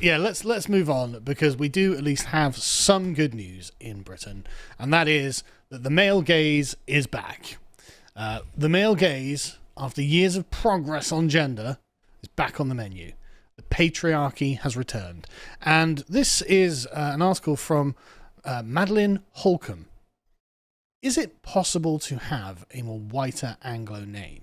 Yeah, let's move on, because we do at least have some good news in Britain, and that is that the male gaze is back. The male gaze, after years of progress on gender, is back on the menu. The patriarchy has returned. And this is an article from Madeline Holcomb. Is it possible to have a more whiter Anglo name?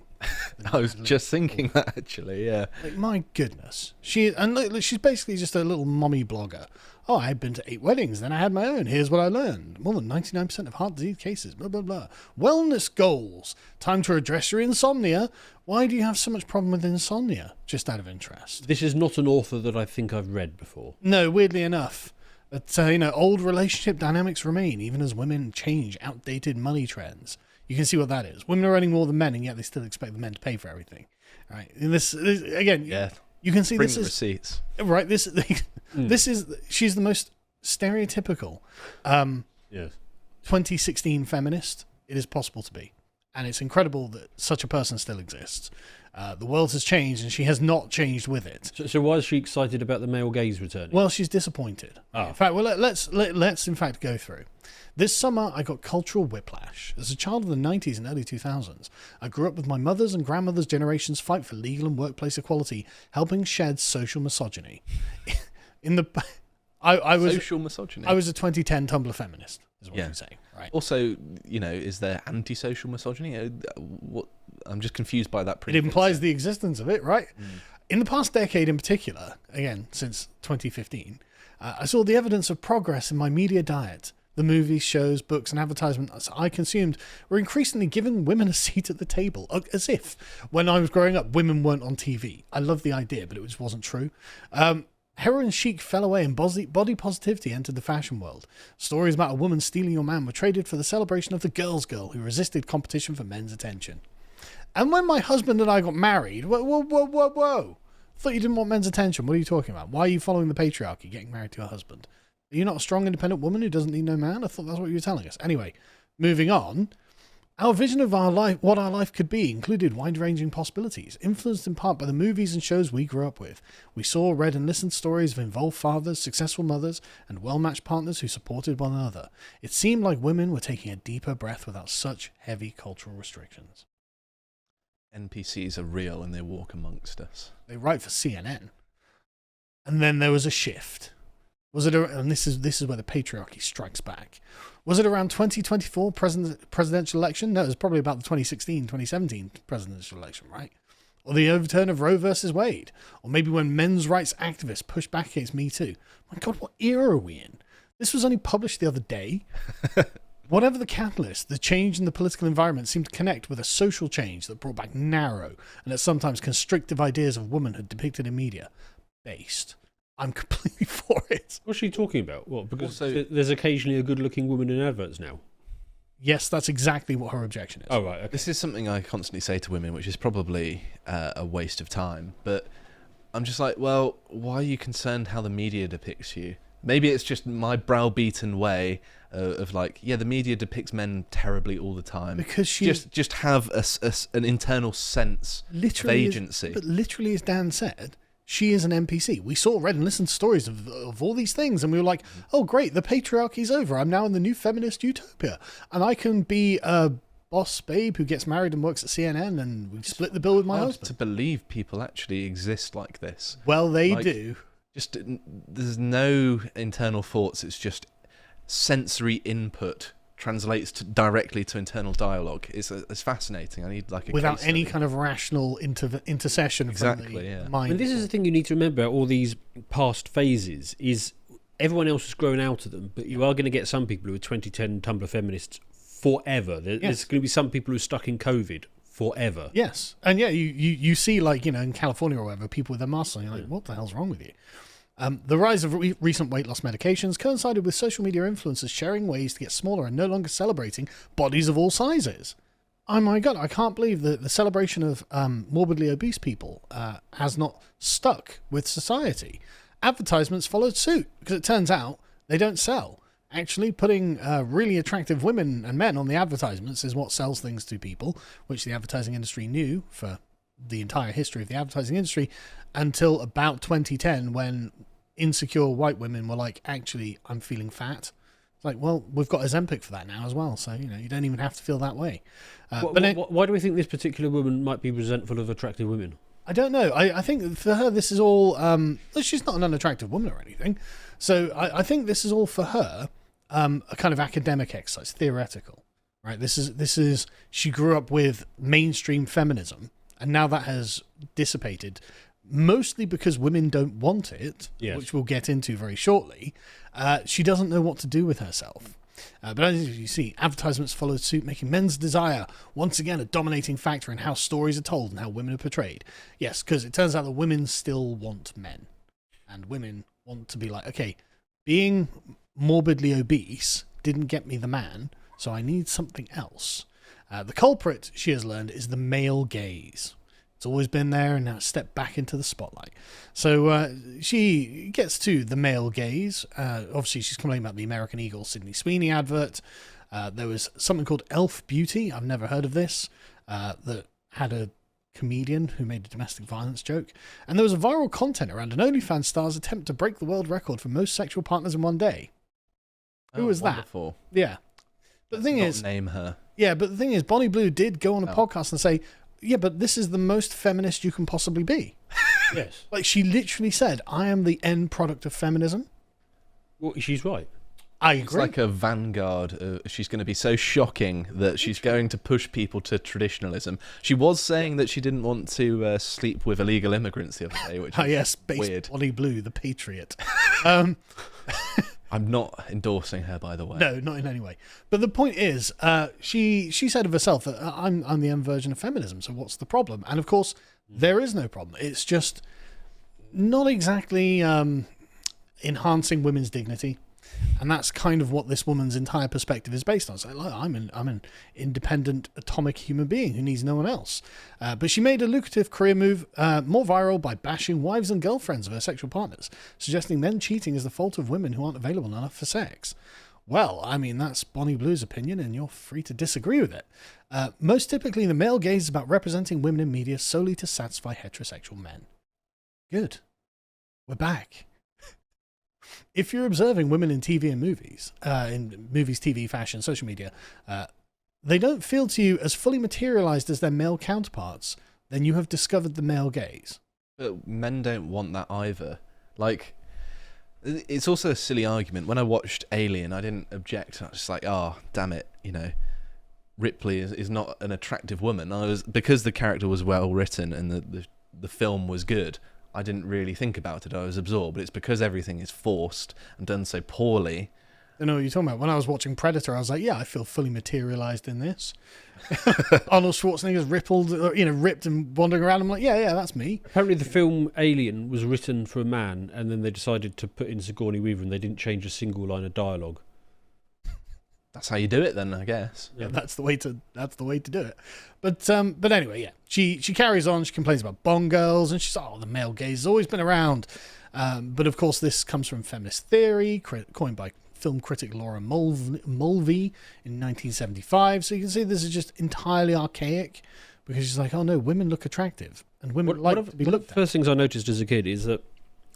I was just thinking that, actually, yeah. Like, my goodness. She's basically just a little mommy blogger. Oh, I've been to 8 weddings, then I had my own. Here's what I learned. More than 99% of heart disease cases, blah, blah, blah. Wellness goals. Time to address your insomnia. Why do you have so much problem with insomnia? Just out of interest. This is not an author that I think I've read before. No, weirdly enough. But, old relationship dynamics remain, even as women change outdated money trends. You can see what that is. Women are earning more than men, and yet they still expect the men to pay for everything. All right. And this again, Yeah. you can see Bring this the is receipts. right. This she's the most stereotypical Yes. 2016 feminist it is possible to be, and it's incredible that such a person still exists. The world has changed, and she has not changed with it. So why is she excited about the male gaze returning? Well, she's disappointed. Oh. In fact, let's in fact go through. This summer, I got cultural whiplash. As a child of the 90s and early 2000s, I grew up with my mother's and grandmother's generations fight for legal and workplace equality, helping shed social misogyny. I was Social misogyny. I was a 2010 Tumblr feminist, is what Yeah. I'm saying, right? Also, is there anti-social misogyny? What? I'm just confused by that. It implies the existence of it, right? In the past decade in particular, again, since 2015, I saw the evidence of progress in my media diet. The movies, shows, books, and advertisements I consumed were increasingly giving women a seat at the table, as if, when I was growing up, women weren't on TV. I love the idea, but it just wasn't true. Heroin chic fell away and body positivity entered the fashion world. Stories about a woman stealing your man were traded for the celebration of the girl's girl who resisted competition for men's attention. And when my husband and I got married, whoa. Thought you didn't want men's attention. What are you talking about? Why are you following the patriarchy, getting married to your husband? Are you not a strong, independent woman who doesn't need no man? I thought that's what you were telling us. Anyway, moving on. Our vision of our life, what our life could be, included wide-ranging possibilities, influenced in part by the movies and shows we grew up with. We saw, read, and listened to stories of involved fathers, successful mothers, and well-matched partners who supported one another. It seemed like women were taking a deeper breath without such heavy cultural restrictions. NPCs are real and they walk amongst us. They write for CNN. And then there was a shift. Was it? And this is where the patriarchy strikes back. Was it around 2024 presidential election? No, it was probably about the 2016-2017 presidential election, right? Or the overturn of Roe versus Wade. Or maybe when men's rights activists pushed back against Me Too. My God, what era are we in? This was only published the other day. Whatever the catalyst, the change in the political environment seemed to connect with a social change that brought back narrow and at sometimes constrictive ideas of womanhood depicted in media. Based. I'm completely for it. What's she talking about? What? Because Also- there's occasionally a good-looking woman in adverts now. Yes, that's exactly what her objection is. Oh, right. Okay. This is something I constantly say to women, which is probably a waste of time. But I'm just like, well, why are you concerned how the media depicts you? Maybe it's just my browbeaten way of like, yeah, the media depicts men terribly all the time. Because she just have an internal sense of agency. But literally, as Dan said, she is an NPC. We saw, read, and listened to stories of all these things, and we were like, oh, great, the patriarchy's over. I'm now in the new feminist utopia. And I can be a boss babe who gets married and works at CNN, and we split the bill with my Hard husband. to believe people actually exist like this. Well, they Like, do. Just there's no internal thoughts. It's just sensory input translates directly to internal dialogue. It's fascinating. I need like a Without case any study. kind of rational intercession from Exactly, the yeah. mind. And this is the thing you need to remember about all these past phases is everyone else has grown out of them, but you are going to get some people who are 2010 Tumblr feminists forever. There's going to be some people who are stuck in COVID forever. Yes. And yeah, you see, like, in California or whatever, people with their masks on, you're like, what the hell's wrong with you? The rise of recent weight loss medications coincided with social media influencers sharing ways to get smaller and no longer celebrating bodies of all sizes. Oh my God, I can't believe that the celebration of morbidly obese people has not stuck with society. Advertisements followed suit because it turns out they don't sell. Actually, putting really attractive women and men on the advertisements is what sells things to people, which the advertising industry knew for the entire history of the advertising industry until about 2010, when insecure white women were like, actually, I'm feeling fat. It's like, well, we've got Ozempic for that now as well. So, you don't even have to feel that way. Why do we think this particular woman might be resentful of attractive women? I don't know. I think for her, this is all... she's not an unattractive woman or anything. So I think this is all for her a kind of academic exercise, theoretical. Right? This is she grew up with mainstream feminism, and now that has dissipated, mostly because women don't want it, which we'll get into very shortly. She doesn't know what to do with herself. But as you see, advertisements followed suit, making men's desire once again a dominating factor in how stories are told and how women are portrayed. Yes, because it turns out that women still want men. And women want to be like, okay, being morbidly obese didn't get me the man, so I need something else. The culprit, she has learned, is the male gaze. It's always been there and now it's stepped back into the spotlight. So she gets to the male gaze. Obviously, she's complaining about the American Eagle Sydney Sweeney advert. There was something called Elf Beauty. I've never heard of this. That had a comedian who made a domestic violence joke. And there was a viral content around an OnlyFans star's attempt to break the world record for most sexual partners in one day. Who was wonderful. That? Yeah. But the thing is... name her. Yeah, but the thing is, Bonnie Blue did go on a podcast and say, yeah, but this is the most feminist you can possibly be. Yes. Like, she literally said, I am the end product of feminism. Well, she's right. I agree. It's like a vanguard. She's going to be so shocking that she's going to push people to traditionalism. She was saying that she didn't want to sleep with illegal immigrants the other day, which is weird. Bonnie Blue, the patriot. I'm not endorsing her, by the way. No, not in any way. But the point is, she said of herself that I'm the end version of feminism, so what's the problem? And of course, there is no problem. It's just not exactly enhancing women's dignity. And that's kind of what this woman's entire perspective is based on. So like, I'm an independent atomic human being who needs no one else. But she made a lucrative career move more viral by bashing wives and girlfriends of her sexual partners, suggesting men cheating is the fault of women who aren't available enough for sex. Well, I mean, that's Bonnie Blue's opinion, and you're free to disagree with it. Most typically, the male gaze is about representing women in media solely to satisfy heterosexual men. Good. We're back. If you're observing women in TV and movies, TV, fashion, social media, they don't feel to you as fully materialized as their male counterparts, then you have discovered the male gaze. But men don't want that either. Like, it's also a silly argument. When I watched Alien, I didn't object. I was just like, oh, damn it, Ripley is not an attractive woman. Because the character was well written and the film was good, I didn't really think about it. I was absorbed. But it's because everything is forced and done so poorly. I know what you're talking about. When I was watching Predator, I was like, yeah, I feel fully materialized in this. Arnold Schwarzenegger's ripped and wandering around. I'm like, yeah, that's me. Apparently the film Alien was written for a man, and then they decided to put in Sigourney Weaver, and they didn't change a single line of dialogue. That's how you do it then, I guess. Yeah, that's the way to do it. But anyway, yeah. She carries on, she complains about bong girls, and she's the male gaze has always been around. But of course this comes from feminist theory, coined by film critic Laura Mulvey in 1975. So you can see this is just entirely archaic, because she's like, oh no, women look attractive, and women to be looked at. One of the first things I noticed as a kid is that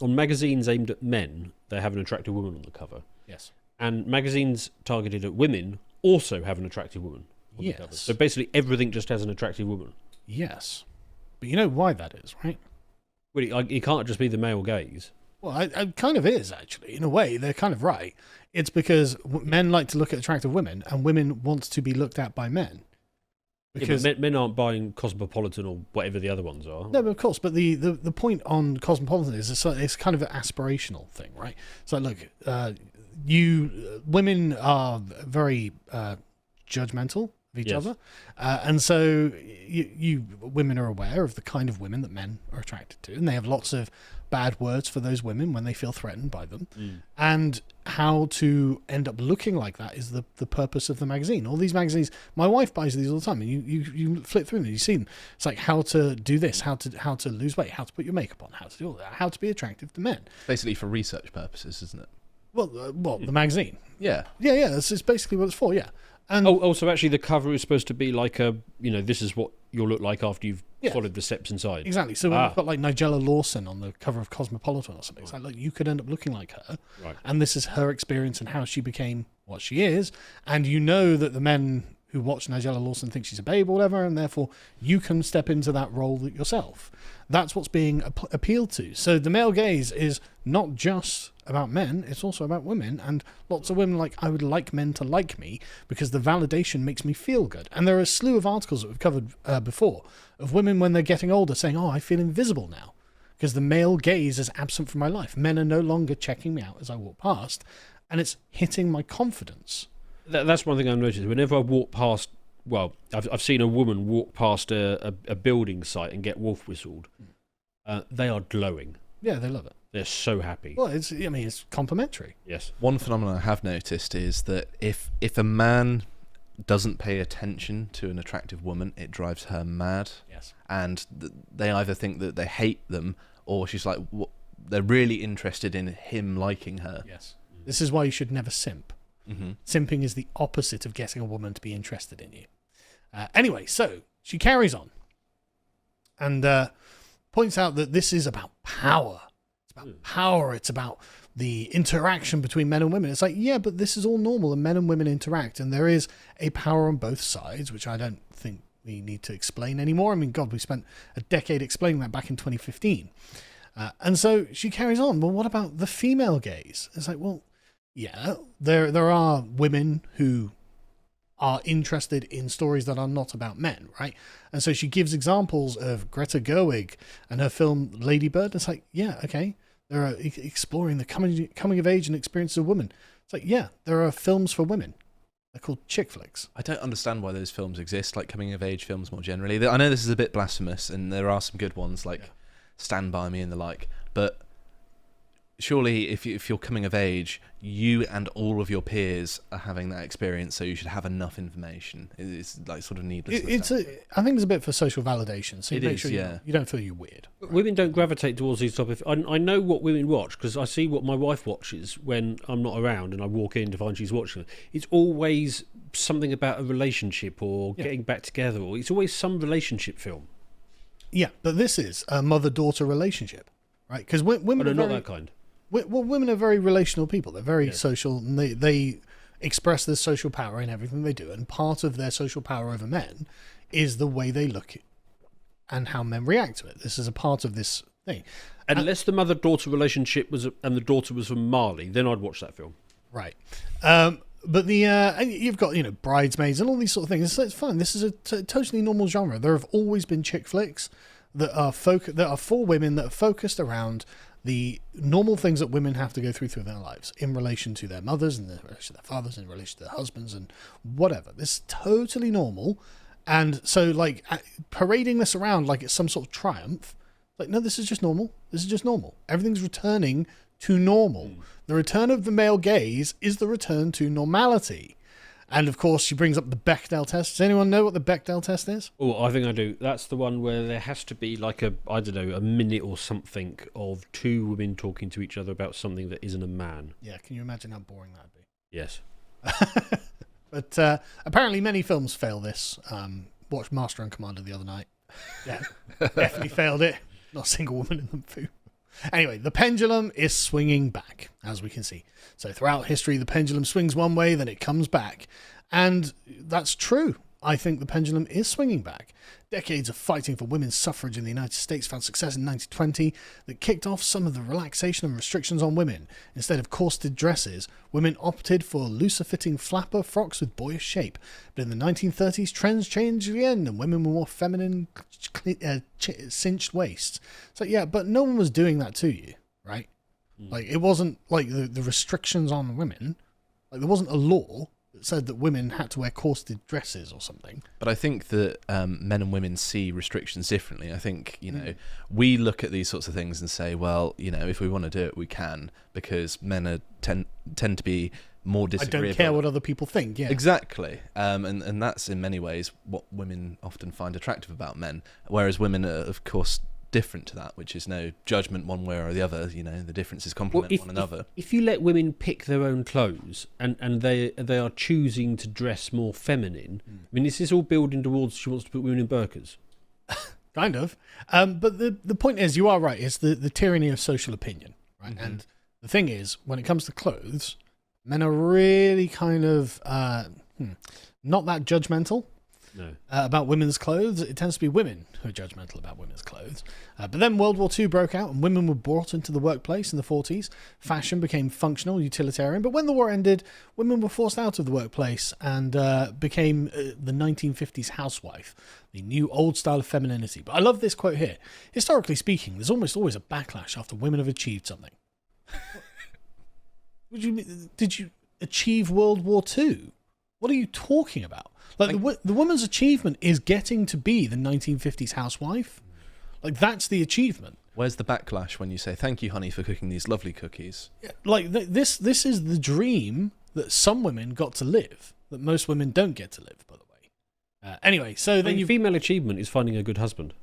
on magazines aimed at men, they have an attractive woman on the cover. Yes. And magazines targeted at women also have an attractive woman on the cover. So basically everything just has an attractive woman. Yes. But you know why that is, right? Well, it can't just be the male gaze. Well, it kind of is, actually. In a way, they're kind of right. It's because men like to look at attractive women, and women want to be looked at by men. Because men aren't buying Cosmopolitan or whatever the other ones are. No, but of course. But the point on Cosmopolitan is it's kind of an aspirational thing, right? So, look, women are very judgmental of each other, and so you women are aware of the kind of women that men are attracted to, and they have lots of bad words for those women when they feel threatened by them. And how to end up looking like that is the purpose of the magazine. All these magazines, my wife buys these all the time, and you flip through them, you see them. It's like how to do this, how to lose weight, how to put your makeup on, how to do all that, how to be attractive to men. Basically for research purposes, isn't it? Well, the magazine. Yeah. Yeah. That's basically what it's for. Yeah. And so actually, the cover is supposed to be like this is what you'll look like after you've followed the steps inside. Exactly. So when you've got like Nigella Lawson on the cover of Cosmopolitan or something, it's like, look, you could end up looking like her. Right. And this is her experience and how she became what she is. And you know that the men who watch Nigella Lawson think she's a babe or whatever, and therefore you can step into that role yourself. That's what's being appealed to. So the male gaze is not just about men, it's also about women, and lots of women like, I would like men to like me because the validation makes me feel good. And there are a slew of articles that we've covered before of women when they're getting older saying, oh, I feel invisible now because the male gaze is absent from my life. Men are no longer checking me out as I walk past, and it's hitting my confidence. That's one thing I've noticed. Whenever I walk past, well, I've seen a woman walk past a building site and get wolf whistled. They are glowing. Yeah, they love it. They're so happy. Well, it's complimentary. Yes. One phenomenon I have noticed is that if a man doesn't pay attention to an attractive woman, it drives her mad. Yes. And they either think that they hate them, or she's like, they're really interested in him liking her. Yes. This is why you should never simp. Mm-hmm. Simping is the opposite of getting a woman to be interested in you. Anyway, so she carries on and points out that this is about power. It's about power. It's about the interaction between men and women. It's like, yeah, but this is all normal and men and women interact and there is a power on both sides, which I don't think we need to explain anymore. I mean, God, we spent a decade explaining that back in 2015. And so she carries on. Well, what about the female gaze? It's like, well, yeah, there are women who are interested in stories that are not about men, right? And so she gives examples of Greta Gerwig and her film Lady Bird. It's like, yeah, okay, they're exploring the coming of age and experiences of women. It's like, yeah, there are films for women. They're called chick flicks. I don't understand why those films exist, like coming of age films more generally. I know this is a bit blasphemous, and there are some good ones like Stand By Me and the like, but surely if you're coming of age, you and all of your peers are having that experience, so you should have enough information. It's like sort of needless. I think it's a bit for social validation, so you make sure you don't feel you're weird. Women don't gravitate towards these topics. I know what women watch because I see what my wife watches when I'm not around and I walk in to find she's watching it. It's always something about a relationship or getting back together, or it's always some relationship film. Yeah, but this is a mother-daughter relationship, right? Because women are not that kind. Well, women are very relational people. They're very social, and they express their social power in everything they do. And part of their social power over men is the way they look and how men react to it. This is a part of this thing. Unless the mother-daughter relationship was, and the daughter was from Mali, then I'd watch that film. Right. But and you've got, Bridesmaids and all these sort of things. It's fun. This is a totally normal genre. There have always been chick flicks that are for women that are focused around the normal things that women have to go through their lives in relation to their mothers and in relation to their fathers, in relation to their husbands and whatever. This is totally normal. And so, like, parading this around like it's some sort of triumph, like, no, this is just normal. This is just normal. Everything's returning to normal. The return of the male gaze is the return to normality. And of course, she brings up the Bechdel test. Does anyone know what the Bechdel test is? Oh, I think I do. That's the one where there has to be like a minute or something of two women talking to each other about something that isn't a man. Yeah, can you imagine how boring that'd be? Yes. But apparently many films fail this. Watched Master and Commander the other night. Yeah, definitely failed it. Not a single woman in them too. Anyway, the pendulum is swinging back, as we can see. So throughout history, the pendulum swings one way, then it comes back. And that's true. I think the pendulum is swinging back. Decades of fighting for women's suffrage in the United States found success in 1920 that kicked off some of the relaxation and restrictions on women. Instead of corseted dresses, women opted for looser-fitting flapper frocks with boyish shape. But in the 1930s, trends changed again, and women were more feminine, cinched waists. So yeah, but no one was doing that to you, right? Like, it wasn't like the restrictions on women. Like, there wasn't a law that said that women had to wear corseted dresses or something. But I think that men and women see restrictions differently. I think, we look at these sorts of things and say, well, if we want to do it, we can, because men tend to be more disagreeable. I don't care what other people think, yeah. Exactly. And that's in many ways what women often find attractive about men, whereas women are, of course, different to that, which is no judgment one way or the other. The differences complement one another. If you let women pick their own clothes and they are choosing to dress more feminine, I mean, is this all building towards she wants to put women in burqas? kind of. But the point is, you are right. It's the tyranny of social opinion, right? Mm-hmm. And the thing is, when it comes to clothes, men are really kind of not that judgmental. No. About women's clothes. It tends to be women who are judgmental about women's clothes. But then World War II broke out and women were brought into the workplace in the 40s. Fashion became functional, utilitarian. But when the war ended, women were forced out of the workplace and became the 1950s housewife, the new old style of femininity. But I love this quote here. Historically speaking, there's almost always a backlash after women have achieved something. Did you achieve World War II? What are you talking about? Like, the woman's achievement is getting to be the 1950s housewife. Like, that's the achievement. Where's the backlash when you say, thank you, honey, for cooking these lovely cookies? Yeah, like, this is the dream that some women got to live, that most women don't get to live, by the way. Anyway, so then female achievement is finding a good husband.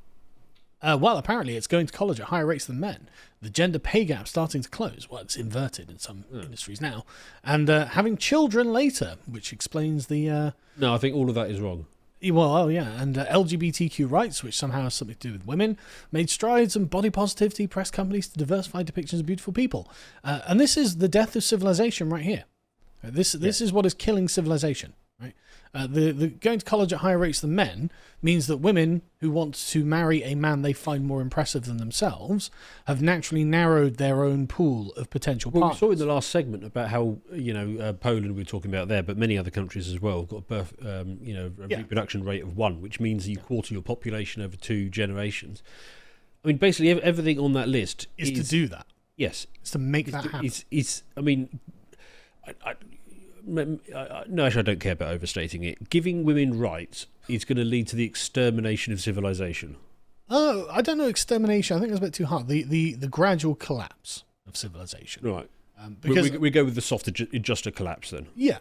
Well, apparently it's going to college at higher rates than men. The gender pay gap starting to close. Well, it's inverted in some industries now. And having children later, which explains the... No, I think all of that is wrong. Well, oh yeah, and LGBTQ rights, which somehow has something to do with women, made strides, and body positivity pressed companies to diversify depictions of beautiful people. And this is the death of civilization right here. This is what is killing civilization, right? The going to college at higher rates than men means that women who want to marry a man they find more impressive than themselves have naturally narrowed their own pool of potential partners. We saw in the last segment about how Poland we were talking about there, but many other countries as well got a reproduction rate of 1, which means you quarter your population over 2 generations. I mean, basically everything on that list is to do that. Yes, it's to make that happen. No, actually, I don't care about overstating it. Giving women rights is going to lead to the extermination of civilization. Oh, I don't know, extermination. I think that's a bit too hard. The gradual collapse of civilization. Right. Because we go with the softer, just a collapse then. Yeah,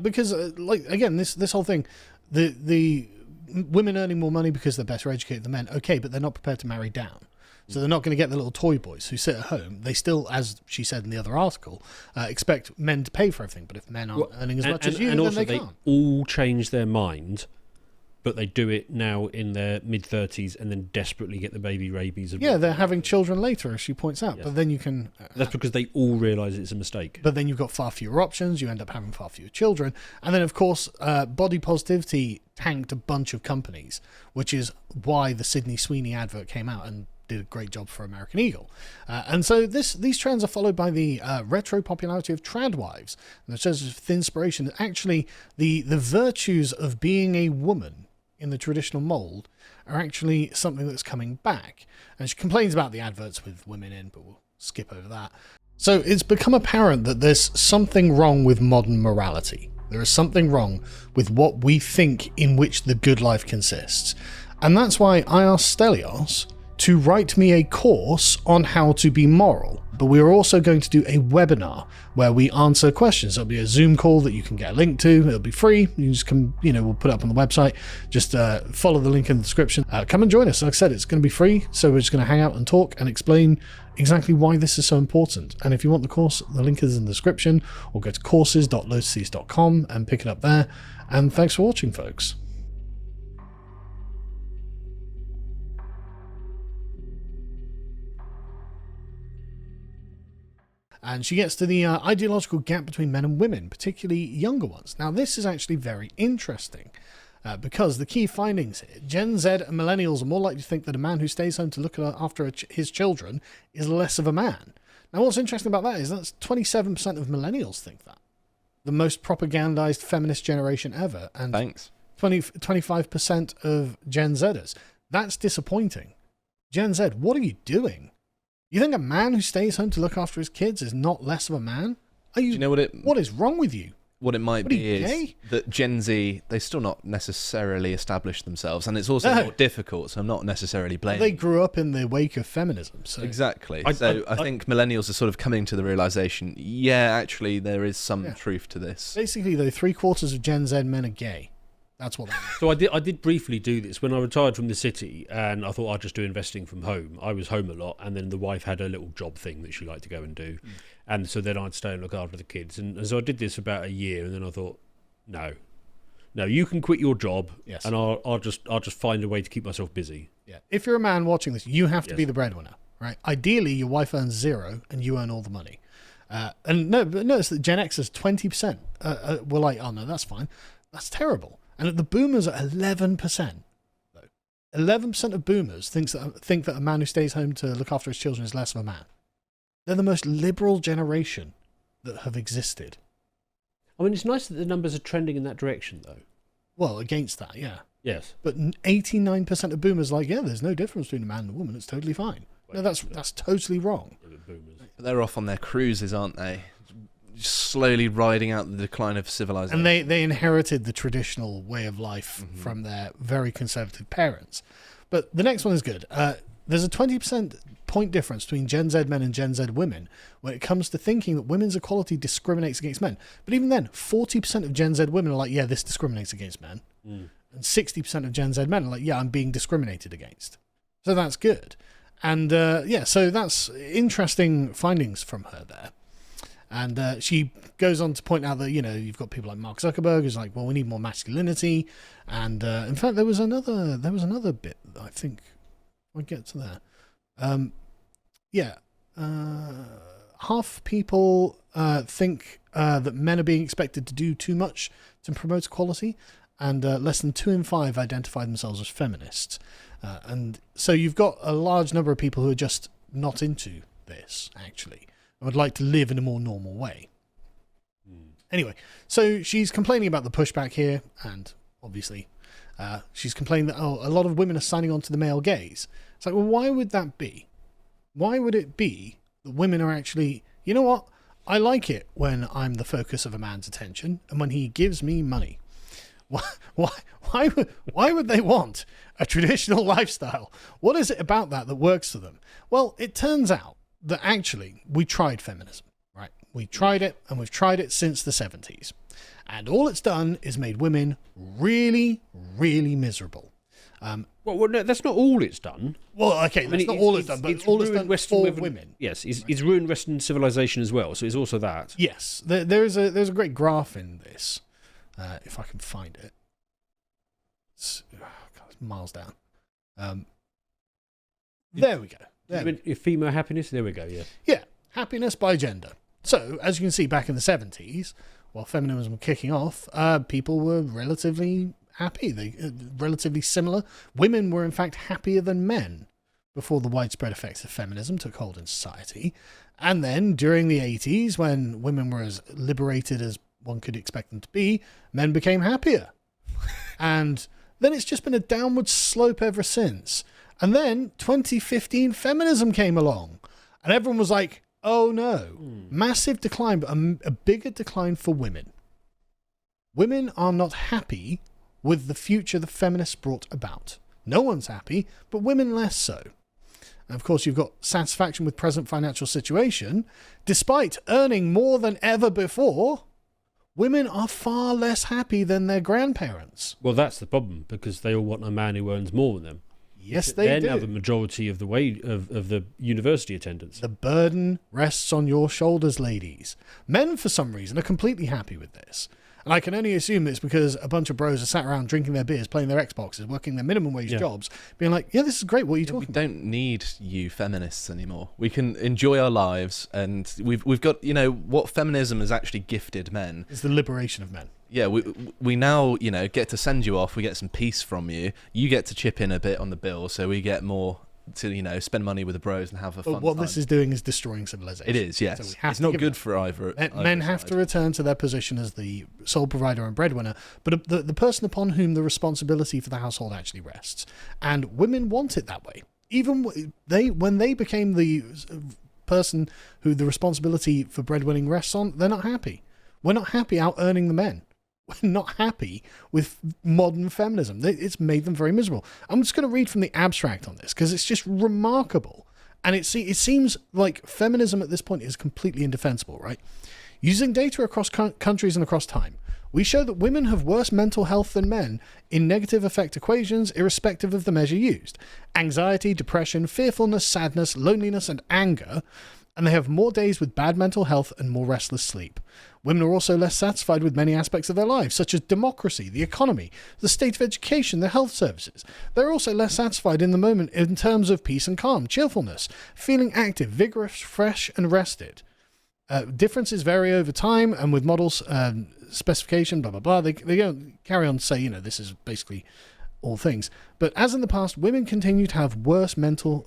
because again, this whole thing, the women earning more money because they're better educated than men. Okay, but they're not prepared to marry down. So they're not going to get the little toy boys who sit at home. They still, as she said in the other article, expect men to pay for everything. But if men aren't earning as much as you, then they can't. All change their mind, but they do it now in their mid-30s and then desperately get the baby rabies. They're having children later, as she points out. Yes. But then you can... That's because they all realise it's a mistake. But then you've got far fewer options. You end up having far fewer children. And then, of course, body positivity tanked a bunch of companies, which is why the Sydney Sweeney advert came out and did a great job for American Eagle. And so these trends are followed by the retro popularity of trad wives. And it shows with inspiration that actually the virtues of being a woman in the traditional mould are actually something that's coming back. And she complains about the adverts with women in, but we'll skip over that. So it's become apparent that there's something wrong with modern morality. There is something wrong with what we think in which the good life consists. And that's why I asked Stelios to write me a course on how to be moral. But we are also going to do a webinar where we answer questions. There'll be a Zoom call that you can get a link to. It'll be free. You just come, we'll put it up on the website. Just follow the link in the description. Come and join us. Like I said, it's going to be free. So we're just going to hang out and talk and explain exactly why this is so important. And if you want the course, the link is in the description, or go to courses.lotuses.com and pick it up there. And thanks for watching, folks. And she gets to the ideological gap between men and women, particularly younger ones. Now, this is actually very interesting because the key findings here, Gen Z and millennials are more likely to think that a man who stays home to look after his children is less of a man. Now, what's interesting about that is that's 27% of millennials think that. The most propagandized feminist generation ever. And Thanks. 25% of Gen Zers. That's disappointing. Gen Z, what are you doing? You think a man who stays home to look after his kids is not less of a man? Do you know what is wrong with you? What it might be is that Gen Z, they still not necessarily established themselves, and it's also more difficult, so I'm not necessarily blaming. They grew up in the wake of feminism. So. Exactly. I think millennials are sort of coming to the realisation, actually there is some truth to this. Basically, though, 3/4 of Gen Z men are gay. That's what that is. So I did briefly do this when I retired from the city, and I thought I'd just do investing from home. I was home a lot, and then the wife had a little job thing that she liked to go and do. And so then I'd stay and look after the kids. And so I did this for about a year, and then I thought, no. No, you can quit your job, Yes. and I'll just find a way to keep myself busy. Yeah. If you're a man watching this, you have to Yes. be the breadwinner, right? Ideally, your wife earns 0 and you earn all the money. And but notice that Gen Xers 20% were like, oh no, that's fine. That's terrible. And the boomers are 11%. 11% of boomers think that a man who stays home to look after his children is less of a man. They're the most liberal generation that have existed. I mean, it's nice that the numbers are trending in that direction, though. Well, against that, yeah. Yes. But 89% of boomers are like, yeah, there's no difference between a man and a woman. It's totally fine. No, that's totally wrong. But they're off on their cruises, aren't they? Just slowly riding out the decline of civilization. And they inherited the traditional way of life from their very conservative parents. But the next one is good. There's a 20% point difference between Gen Z men and Gen Z women when it comes to thinking that women's equality discriminates against men. But even then, 40% of Gen Z women are like, yeah, this discriminates against men. And 60% of Gen Z men are like, yeah, I'm being discriminated against. So that's good. And so that's interesting findings from her there. And she goes on to point out that, you've got people like Mark Zuckerberg who's like, well, we need more masculinity. And in fact, there was another bit that I think I'll get to there. Half people think that men are being expected to do too much to promote equality, and less than 2 in 5 identify themselves as feminists. And so you've got a large number of people who are just not into this, actually. I would like to live in a more normal way. Anyway, so she's complaining about the pushback here, and obviously she's complaining that, a lot of women are signing on to the male gaze. It's like, well, why would that be? Why would it be that women are actually, you know what? I like it when I'm the focus of a man's attention and when he gives me money. Why would they want a traditional lifestyle? What is it about that works for them? Well, it turns out that actually we tried feminism, right? We tried it, and we've tried it since the 70s. And all it's done is made women really, really miserable. Well, no, that's not all it's done. Well, okay, that's not all it's done, but all it's done for women. Yes, it's ruined Western civilization as well, so it's also that. Yes, there's a great graph in this, if I can find it. It's miles down. There we go. Female happiness, there we go, yeah. Yeah, happiness by gender. So, as you can see, back in the 70s, while feminism was kicking off, people were relatively happy. Relatively similar. Women were, in fact, happier than men before the widespread effects of feminism took hold in society. And then, during the 80s, when women were as liberated as one could expect them to be, men became happier. And then it's just been a downward slope ever since. And then 2015 feminism came along, and everyone was like, oh no, massive decline, but a bigger decline for women. Women are not happy with the future the feminists brought about. No one's happy, but women less so. And of course, you've got satisfaction with present financial situation. Despite earning more than ever before, women are far less happy than their grandparents. Well, that's the problem, because they all want a man who earns more than them. Yes, they do. They're now the majority of the way of the university attendance. The burden rests on your shoulders, ladies. Men, for some reason, are completely happy with this. And I can only assume it's because a bunch of bros are sat around drinking their beers, playing their Xboxes, working their minimum wage jobs, being like, yeah, this is great, what are you talking about? We don't need you feminists anymore. We can enjoy our lives, and we've got, what feminism has actually gifted men. It's the liberation of men. Yeah, we now, get to send you off, we get some peace from you, you get to chip in a bit on the bill, so we get more to, spend money with the bros and have a fun time. What this is doing is destroying civilization. It is, yes. So it's not good for either. Men have to return to their position as the sole provider and breadwinner, but the person upon whom the responsibility for the household actually rests. And women want it that way. Even when they became the person who the responsibility for breadwinning rests on, they're not happy. We're not happy out earning the men. We're not happy with modern feminism. It's made them very miserable. I'm just going to read from the abstract on this because it's just remarkable. And it seems like feminism at this point is completely indefensible, right? Using data across countries and across time, we show that women have worse mental health than men in negative effect equations, irrespective of the measure used. Anxiety, depression, fearfulness, sadness, loneliness, and anger and they have more days with bad mental health and more restless sleep. Women are also less satisfied with many aspects of their lives, such as democracy, the economy, the state of education, the health services. They're also less satisfied in the moment in terms of peace and calm, cheerfulness, feeling active, vigorous, fresh, and rested. Differences vary over time, and with models, specification, blah, blah, blah. They carry on to say, this is basically all things. But as in the past, women continue to have worse mental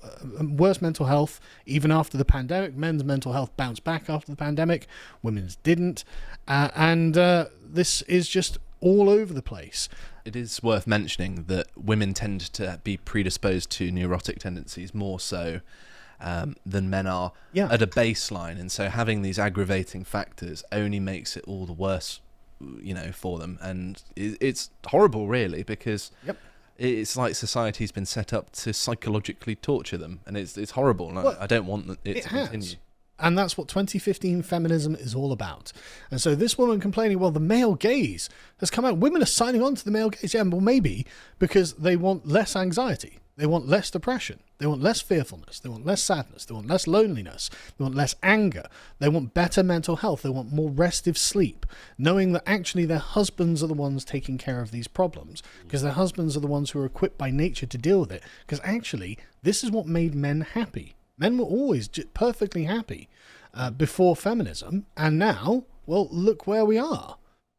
health even after the pandemic. Men's mental health bounced back after the pandemic. Women's didn't. And this is just all over the place. It is worth mentioning that women tend to be predisposed to neurotic tendencies more so than men are at a baseline. And so having these aggravating factors only makes it all the worse for them, and it's horrible, really, because it's like society's been set up to psychologically torture them, and it's horrible. And I don't want it to continue. And that's what 2015 feminism is all about. And so this woman complaining, well, the male gaze has come out. Women are signing on to the male gaze. Yeah, well, maybe because they want less anxiety. They want less depression. They want less fearfulness. They want less sadness. They want less loneliness. They want less anger. They want better mental health. They want more restive sleep, knowing that actually their husbands are the ones taking care of these problems, because their husbands are the ones who are equipped by nature to deal with it. Because actually, this is what made men happy. Men were always perfectly happy before feminism, and now, well, look where we are.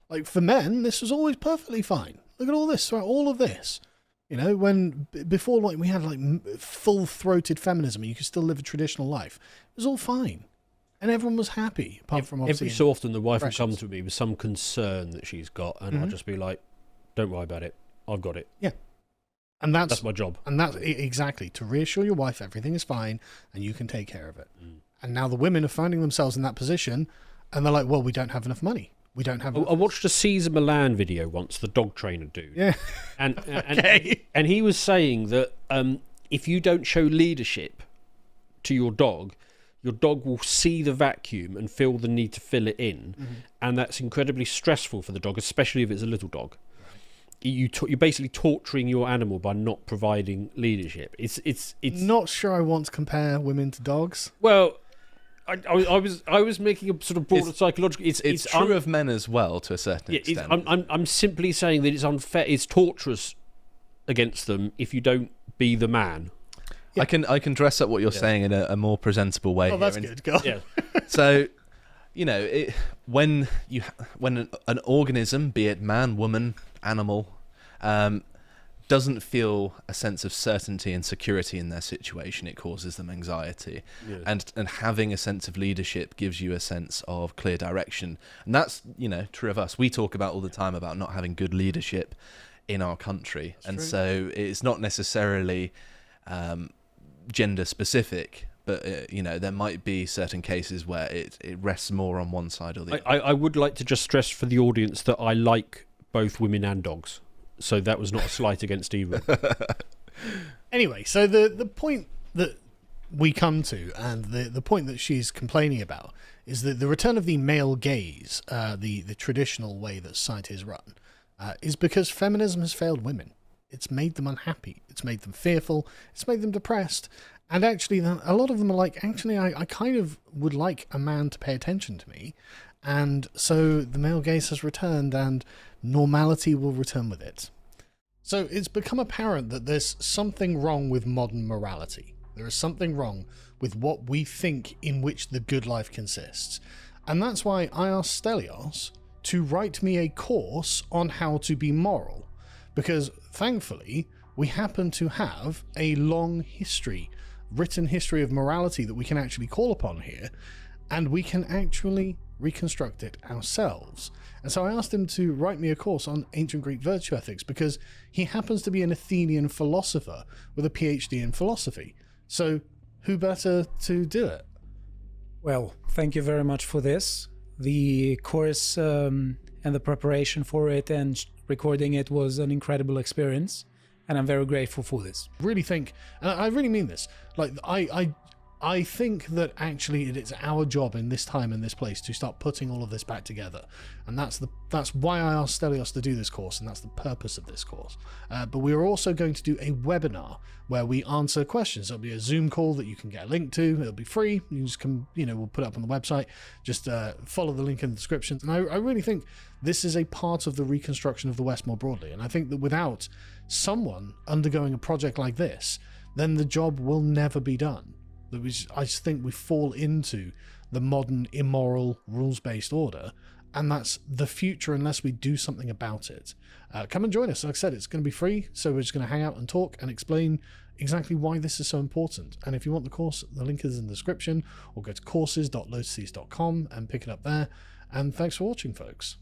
Like, for men, this was always perfectly fine. Look at all this, right? All of this. When before, like, we had like full-throated feminism and you could still live a traditional life, it was all fine, and everyone was happy. Apart from obviously every so often, the wife will come to me with some concern that she's got, and I'll just be like, "Don't worry about it. I've got it." Yeah, and that's my job. And that's exactly to reassure your wife everything is fine and you can take care of it. And now the women are finding themselves in that position, and they're like, "Well, we don't have enough money. We don't have." I watched a Caesar Milan video once, the dog trainer dude. Yeah. And and he was saying that if you don't show leadership to your dog will see the vacuum and feel the need to fill it in, and that's incredibly stressful for the dog, especially if it's a little dog. You're basically torturing your animal by not providing leadership. It's not sure I want to compare women to dogs. Well, I was making a sort of broader psychological. It's true of men as well, to a certain extent. I'm simply saying that it's unfair. It's torturous against them if you don't be the man. Yeah. I can dress up what you're saying in a more presentable way. Oh, that's good. Go on. Yeah. So, when an organism, be it man, woman, animal, doesn't feel a sense of certainty and security in their situation, it causes them anxiety. Yeah. And having a sense of leadership gives you a sense of clear direction. And that's, true of us. We talk about all the time about not having good leadership in our country. That's true. So it's not necessarily gender specific, but there might be certain cases where it rests more on one side or the other. I would like to just stress for the audience that I like both women and dogs. So that was not a slight against either. Anyway, so the point that we come to, and the point that she's complaining about, is that the return of the male gaze, the traditional way that society is run, is because feminism has failed women. It's made them unhappy. It's made them fearful. It's made them depressed. And actually, a lot of them are like, actually, I kind of would like a man to pay attention to me. And so the male gaze has returned, and normality will return with it. So it's become apparent that there's something wrong with modern morality. There is something wrong with what we think in which the good life consists. And that's why I asked Stelios to write me a course on how to be moral. Because thankfully, we happen to have a long written history of morality that we can actually call upon here, and we can actually reconstruct it ourselves. And so I asked him to write me a course on ancient Greek virtue ethics, because he happens to be an Athenian philosopher with a PhD in philosophy. So who better to do it? Well, thank you very much for this. The course and the preparation for it and recording it was an incredible experience, and I'm very grateful for this. Really think, and I really mean this, like I I think that actually it is our job in this time and this place to start putting all of this back together, and that's why I asked Stelios to do this course, and that's the purpose of this course. But we are also going to do a webinar where we answer questions. There'll be a Zoom call that you can get a link to. It'll be free. You just come, we'll put it up on the website. Just follow the link in the description. And I really think this is a part of the reconstruction of the West more broadly. And I think that without someone undergoing a project like this, then the job will never be done. I just think we fall into the modern, immoral, rules-based order, and that's the future unless we do something about it. Come and join us. Like I said, it's going to be free, so we're just going to hang out and talk and explain exactly why this is so important. And if you want the course, the link is in the description, or go to courses.lotuses.com and pick it up there. And thanks for watching, folks.